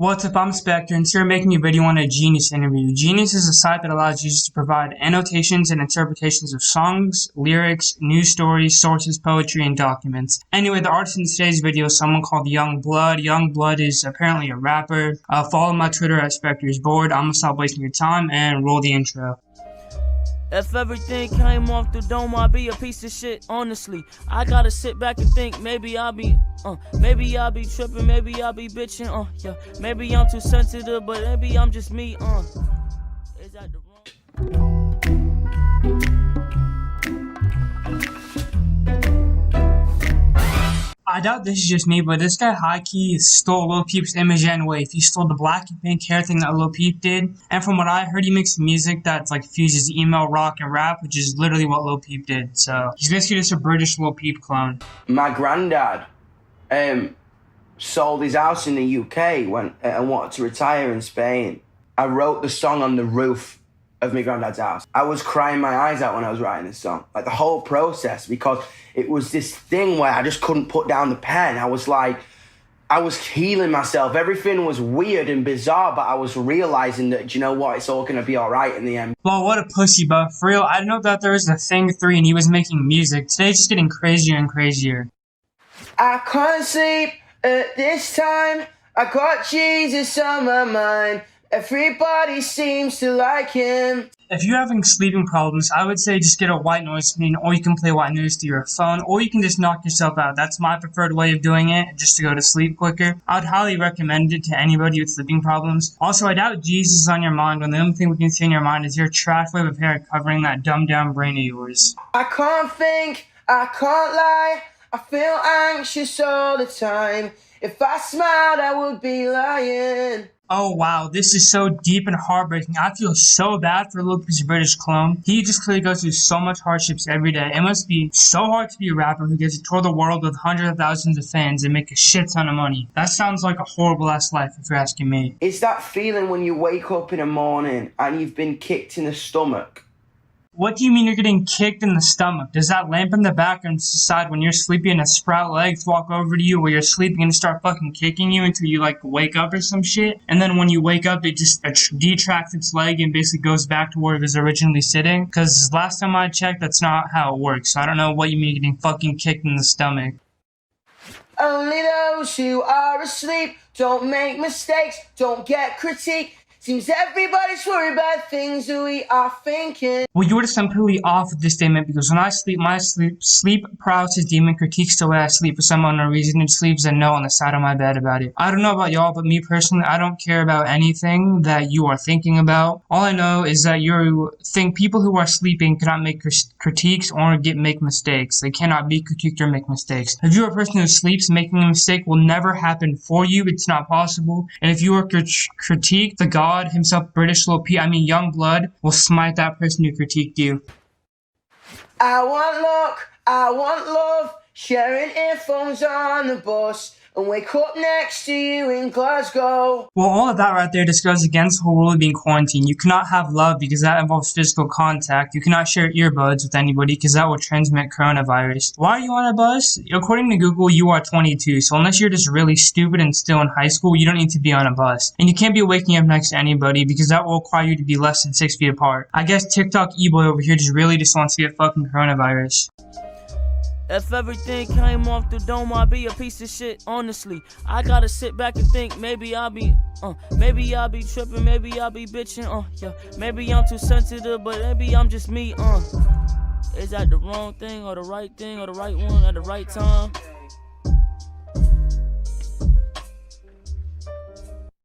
What's up, I'm Spectre, and today we're making a video on a Genius interview. Genius is a site that allows users to provide annotations and interpretations of songs, lyrics, news stories, sources, poetry, and documents. Anyway, the artist in today's video is someone called Young Blood. Young Blood is apparently a rapper. Follow my Twitter at SpectreIsBored. I'm gonna stop wasting your time and roll the intro. If everything came off the dome, I'd be a piece of shit, honestly. I gotta sit back and think, maybe I'll be tripping, maybe I'll be bitching, yeah. Maybe I'm too sensitive, but maybe I'm just me, Is that the wrong? I doubt this is just me, but this guy high-key stole Lil Peep's image anyway. He stole the black and pink hair thing that Lil Peep did. And from what I heard, he makes music that like fuses emo, rock, and rap, which is literally what Lil Peep did. So he's basically just a British Lil Peep clone. My granddad sold his house in the UK and wanted to retire in Spain. I wrote the song on the roof of my granddad's house. I was crying my eyes out when I was writing this song, like the whole process, because it was this thing where I just couldn't put down the pen. I was healing myself. Everything was weird and bizarre, but I was realizing that, you know what, it's all gonna be all right in the end. Well, what a pussy, but for real, I didn't know that there was a Thing 3 and he was making music. Today it's just getting crazier and crazier. I can't sleep at this time. I got Jesus on my mind. Everybody seems to like him. If you're having sleeping problems, I would say just get a white noise machine, or you can play white noise through your phone, or you can just knock yourself out. That's my preferred way of doing it, just to go to sleep quicker. I would highly recommend it to anybody with sleeping problems. Also, I doubt Jesus is on your mind when the only thing we can see in your mind is your trash wave of hair covering that dumbed down brain of yours. I can't think, I can't lie. I feel anxious all the time. If I smiled, I would be lying. Oh wow, this is so deep and heartbreaking. I feel so bad for Lil Peep's British clone. He just clearly goes through so much hardships every day. It must be so hard to be a rapper who gets to tour the world with hundreds of thousands of fans and make a shit ton of money. That sounds like a horrible ass life if you're asking me. It's that feeling when you wake up in the morning and you've been kicked in the stomach. What do you mean you're getting kicked in the stomach? Does that lamp in the background decide when you're sleeping and sprout legs walk over to you while you're sleeping and start fucking kicking you until you like wake up or some shit? And then when you wake up, it just detracts its leg and basically goes back to where it was originally sitting? Because last time I checked, that's not how it works. So I don't know what you mean getting fucking kicked in the stomach. Only those who are asleep don't make mistakes, don't get critique. Seems everybody's worried about things that we are thinking. Well, you were just completely off with this statement because when I sleep, my sleep paralysis demon critiques the way I sleep for some unknown reason. It sleeps a no on the side of my bed about it. I don't know about y'all, but me personally, I don't care about anything that you are thinking about. All I know is that you think people who are sleeping cannot make critiques or make mistakes. They cannot be critiqued or make mistakes. If you're a person who sleeps, making a mistake will never happen for you. It's not possible. And if you are critiqued, the God himself, British Lil Peep, Young Blood, will smite that person who critiqued you. I want luck, I want love, sharing earphones on the bus, and wake up next to you in Glasgow. Well, all of that right there just goes against the whole rule of being quarantined. You cannot have love because that involves physical contact. You cannot share earbuds with anybody because that will transmit coronavirus. Why are you on a bus? According to Google, you are 22, so unless you're just really stupid and still in high school, you don't need to be on a bus. And you can't be waking up next to anybody because that will require you to be less than 6 feet apart. I guess TikTok e-boy over here just really wants to get fucking coronavirus. If everything came off the dome, I'd be a piece of shit, honestly. I gotta sit back and think, maybe I'll be tripping, maybe I'll be bitching, yeah. Maybe I'm too sensitive, but maybe I'm just me, Is that the wrong thing or the right one at the right time?